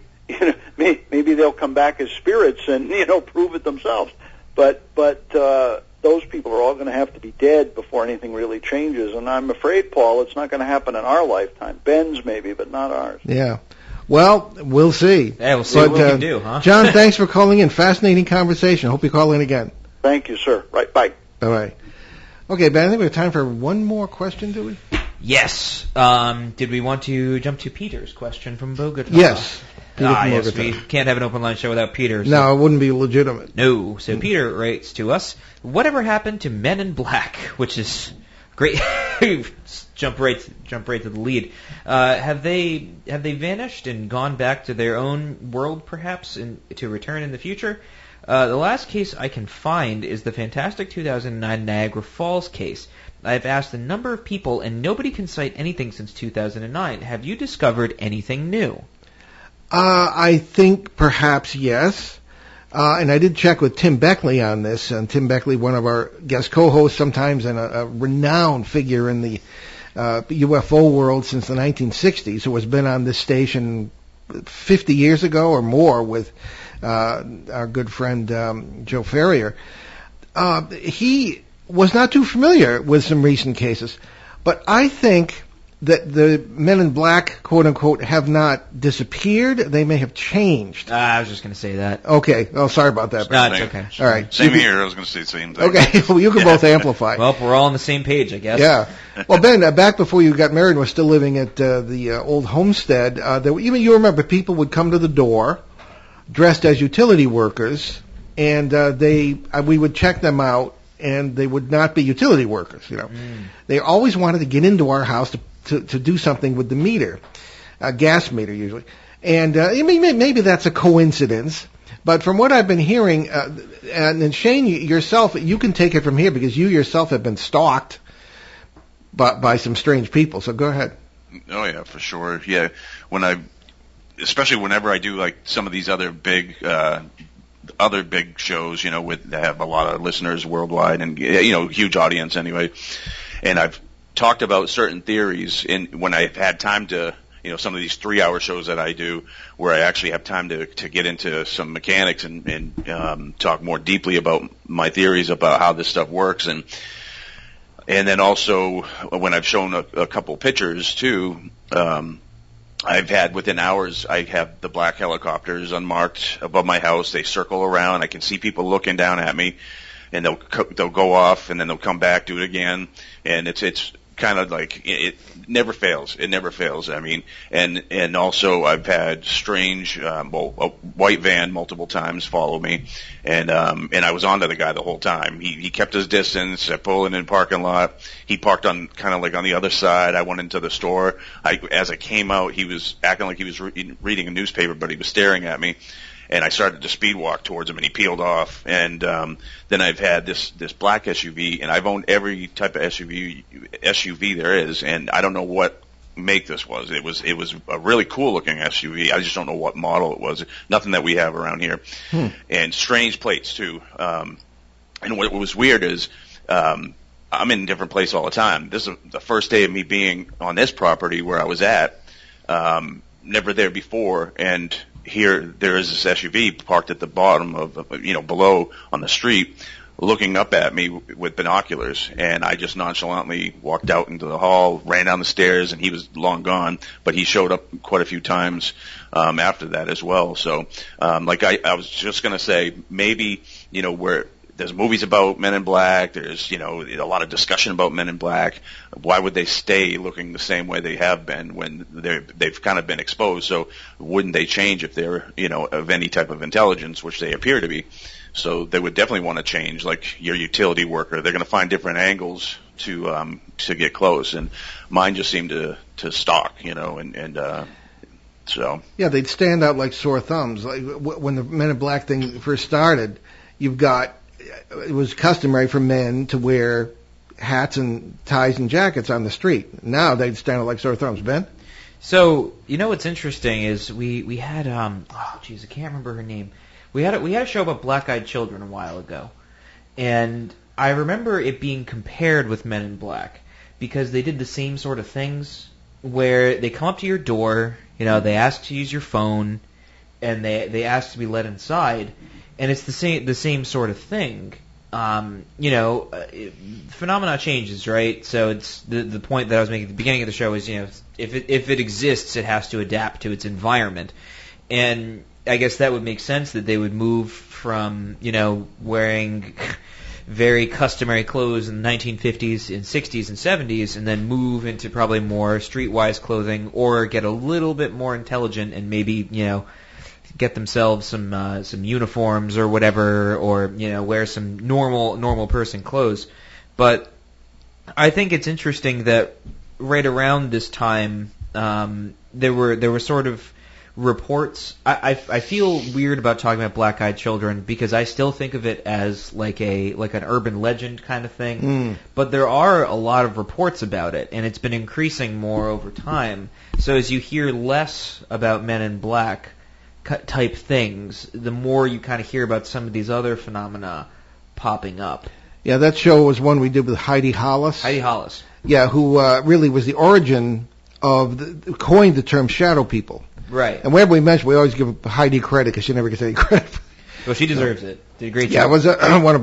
G: they'll come back as spirits and prove it themselves. But those people are all going to have to be dead before anything really changes. And I'm afraid, Paul, it's not going to happen in our lifetime. Ben's maybe, but not ours.
B: Yeah. Well, we'll see.
C: Yeah, we'll see what we can do, huh?
B: John, thanks for calling in. Fascinating conversation. Hope you call in again.
G: Thank you, sir. Right, bye.
B: Bye-bye. Okay, Ben, I think we have time for one more question, do we?
C: Yes. Did we want to jump to Peter's question from Bogota?
B: Yes. Peter from
C: Yes,
B: Bogota.
C: we can't have an open line show without Peter. So.
B: No, it wouldn't be legitimate.
C: No. So Peter writes to us, whatever happened to Men in Black, which is great. jump right to the lead. Have they vanished and gone back to their own world, perhaps, to return in the future? The last case I can find is the fantastic 2009 Niagara Falls case. I've asked a number of people, and nobody can cite anything since 2009. Have you discovered anything new?
B: I think perhaps yes. And I did check with Tim Beckley on this, and Tim Beckley, one of our guest co-hosts sometimes, and a renowned figure in the UFO world since the 1960s, who has been on this station 50 years ago or more with our good friend Joe Ferrier. He was not too familiar with some recent cases, but I think that the Men in Black, quote-unquote, have not disappeared. They may have changed.
C: I was just going to say that.
B: Okay. Oh, sorry about that.
C: No, it's okay.
B: All right.
D: Same here. I was going to say the same thing.
B: Okay. Well, you can both amplify.
C: Well, we're all on the same page, I guess.
B: Yeah. Well, Ben, back before you got married and were still living at the old homestead, even you remember people would come to the door dressed as utility workers, and we would check them out, and they would not be utility workers, you know. They always wanted to get into our house to do something with the meter, a gas meter usually. And maybe that's a coincidence, but from what I've been hearing, and Shane, yourself, you can take it from here because you yourself have been stalked by some strange people, so go ahead.
D: Oh, yeah, for sure. Yeah, especially whenever I do like some of these other big shows, you know, that have a lot of listeners worldwide and, you know, huge audience anyway. And I've talked about certain theories when I've had time to, you know, some of these 3-hour shows that I do where I actually have time to get into some mechanics and talk more deeply about my theories about how this stuff works. And then also when I've shown a couple pictures too, I've had within hours, I have the black helicopters unmarked above my house. They circle around. I can see people looking down at me, and they'll go off, and then they'll come back, do it again, and it's kind of like it never fails. It never fails. I mean, and also I've had strange, a white van multiple times follow me, and I was onto the guy the whole time. He kept his distance. I pulled in the parking lot. He parked on kind of like on the other side. I went into the store. As I came out, he was acting like he was reading a newspaper, but he was staring at me. And I started to speed walk towards him, and he peeled off. And then I've had this black SUV, and I've owned every type of SUV there is, and I don't know what make this was. It was a really cool looking SUV. I just don't know what model it was. Nothing that we have around here, and strange plates too. And what was weird is I'm in a different place all the time. This is the first day of me being on this property where I was at. Never there before, and here there is this SUV parked at the bottom of, you know, below on the street, looking up at me with binoculars, and I just nonchalantly walked out into the hall, ran down the stairs, and he was long gone, but he showed up quite a few times after that as well. So, like I was just going to say, maybe, you know, where there's movies about Men in Black, there's, you know, a lot of discussion about Men in Black. Why would they stay looking the same way they have been when they've kind of been exposed? So wouldn't they change if they're, you know, of any type of intelligence, which they appear to be? So they would definitely want to change, like your utility worker. They're going to find different angles to get close, and mine just seemed to stalk, you know, and so.
B: Yeah, they'd stand out like sore thumbs. Like when the Men in Black thing first started, it was customary for men to wear hats and ties and jackets on the street. Now they'd stand out like sore thumbs. Ben?
C: So, you know what's interesting is we had, I can't remember her name. We had a show about black-eyed children a while ago, and I remember it being compared with Men in Black because they did the same sort of things where they come up to your door, you know, they ask to use your phone, and they ask to be let inside. And it's the same sort of thing. phenomena changes, right? So it's the point that I was making at the beginning of the show is, if it exists, it has to adapt to its environment. And I guess that would make sense that they would move from, wearing very customary clothes in the 1950s and 60s and 70s and then move into probably more streetwise clothing, or get a little bit more intelligent and maybe, get themselves some uniforms or whatever, or wear some normal person clothes. But I think it's interesting that right around this time there were sort of reports. I feel weird about talking about black-eyed children because I still think of it as like an urban legend kind of thing. But there are a lot of reports about it, and it's been increasing more over time. So as you hear less about Men in Black type things, the more you kind of hear about some of these other phenomena popping up.
B: Yeah, that show was one we did with Heidi Hollis.
C: Heidi Hollis.
B: Yeah, who really was the origin of coined the term shadow people.
C: Right.
B: And whenever we mention, we always give Heidi credit because she never gets any credit.
C: Well, she deserves it. Did a great job.
B: Yeah, it was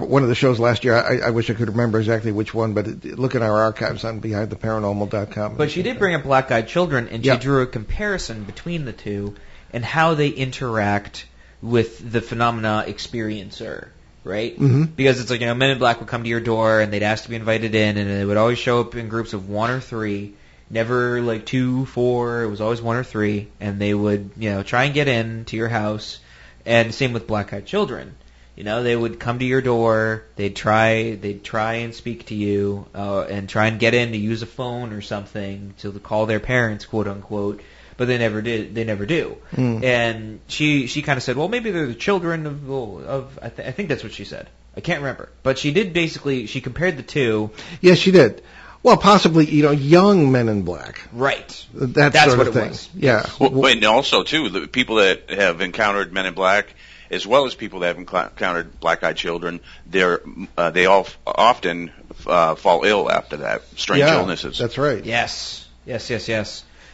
B: one of the shows last year. I wish I could remember exactly which one, but look in our archives on BehindTheParanormal.com.
C: But she did bring up black-eyed children, and she drew a comparison between the two and how they interact with the phenomena experiencer, right? Mm-hmm. Because it's like, Men in Black would come to your door, and they'd ask to be invited in, and they would always show up in groups of 1 or 3. Never like 2, 4. It was always 1 or 3, and they would, try and get in to your house. And same with black-eyed children. They would come to your door. They'd try and speak to you, and try and get in to use a phone or something to call their parents, quote unquote. But they never did. They never do. And she kind of said, well, maybe they're the children of I think that's what she said. I can't remember, but she did basically. She compared the two.
B: Yes, she did. Well, possibly, young Men in Black.
C: Right.
B: That's
C: sort
B: what
C: of
B: it
C: thing.
B: Was. Yeah.
D: Well, and also, too, the people that have encountered Men in Black, as well as people that have encountered black-eyed children, they all often fall ill after that. Strange illnesses.
B: That's right.
C: Yes.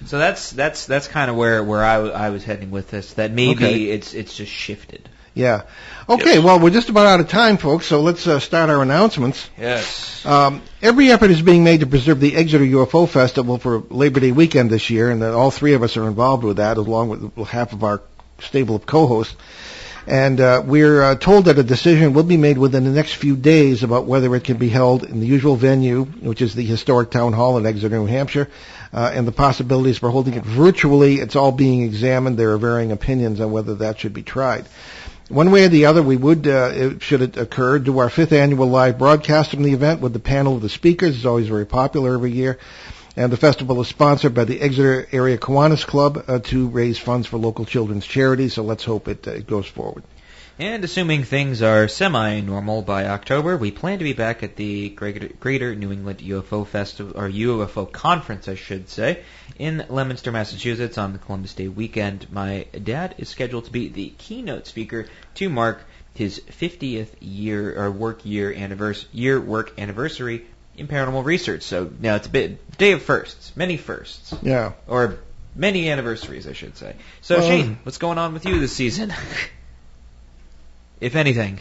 C: So that's kind of where I was heading with this. That maybe it's just shifted.
B: Yeah. Okay, Well, we're just about out of time, folks, so let's start our announcements.
C: Yes.
B: Every effort is being made to preserve the Exeter UFO Festival for Labor Day weekend this year, and all 3 of us are involved with that, along with half of our stable of co-hosts. And we're told that a decision will be made within the next few days about whether it can be held in the usual venue, which is the historic town hall in Exeter, New Hampshire, and the possibilities for holding it virtually. It's all being examined. There are varying opinions on whether that should be tried. One way or the other, we would, should it occur, do our 5th annual live broadcast from the event with the panel of the speakers. It's always very popular every year. And the festival is sponsored by the Exeter Area Kiwanis Club to raise funds for local children's charities, so let's hope it goes forward.
C: And assuming things are semi-normal by October, we plan to be back at the Greater New England UFO Festival, or UFO Conference, I should say, in Leominster, Massachusetts on the Columbus Day weekend. My dad is scheduled to be the keynote speaker to mark his 50th year or work anniversary in paranormal research. So now it's a day of firsts, many firsts.
B: Yeah.
C: Or many anniversaries, I should say. So Shane, what's going on with you this season? If anything.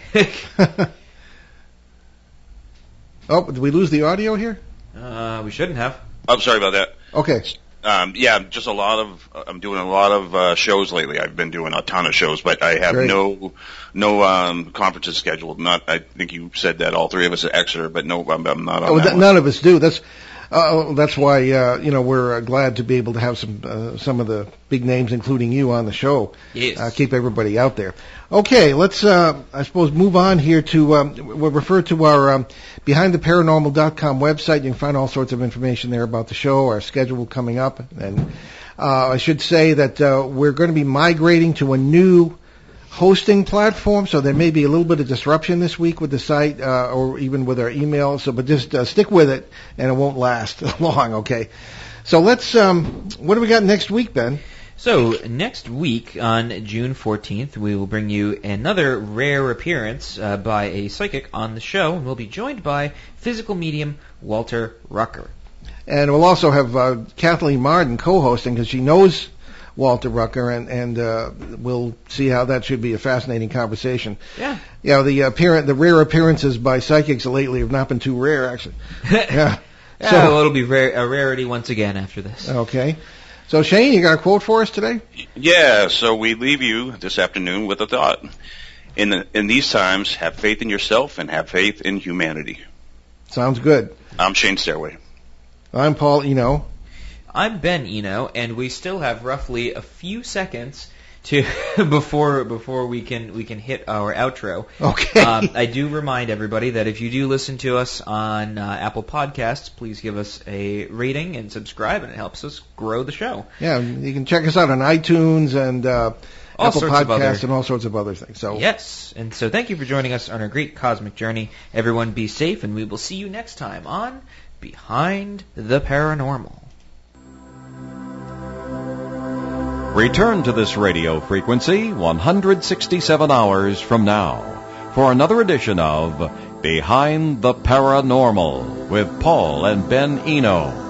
B: Oh, did we lose the audio here?
C: We shouldn't have.
D: I'm sorry about that.
B: Okay.
D: Just I'm doing a lot of shows lately. I've been doing a ton of shows, but I have no conferences scheduled. I think you said that all 3 of us at Exeter, but no, I'm not on that one.
B: None of us do. That's why we're glad to be able to have some of the big names, including you, on the show.
C: Yes.
B: Keep everybody out there. Okay, let's I suppose move on here to we'll refer to our BehindTheParanormal.com website. You can find all sorts of information there about the show, our schedule coming up, and I should say that we're going to be migrating to a new hosting platform, so there may be a little bit of disruption this week with the site or even with our email. So, but just stick with it, and it won't last long. Okay. So let's. What do we got next week, Ben?
C: So next week on June 14th, we will bring you another rare appearance by a psychic on the show, and we'll be joined by physical medium Walter Rucker.
B: And we'll also have Kathleen Marden co-hosting because she knows Walter Rucker, and we'll see how that should be a fascinating conversation.
C: Yeah.
B: Yeah, the rare appearances by psychics lately have not been too rare, actually. Yeah.
C: So well, it'll be a rarity once again after this.
B: Okay. So, Shane, you got a quote for us today?
D: Yeah, so we leave you this afternoon with a thought. In these times, have faith in yourself and have faith in humanity.
B: Sounds good.
D: I'm Shane Stairway.
B: I'm Paul Eno.
C: I'm Ben Eno, and we still have roughly a few seconds to before we can hit our outro.
B: Okay.
C: I do remind everybody that if you do listen to us on Apple Podcasts, please give us a rating and subscribe, and it helps us grow the show.
B: Yeah, you can check us out on iTunes and Apple Podcasts and all sorts of other things. So
C: yes, and so thank you for joining us on our great cosmic journey. Everyone be safe, and we will see you next time on Behind the Paranormal.
A: Return to this radio frequency 167 hours from now for another edition of Behind the Paranormal with Paul and Ben Eno.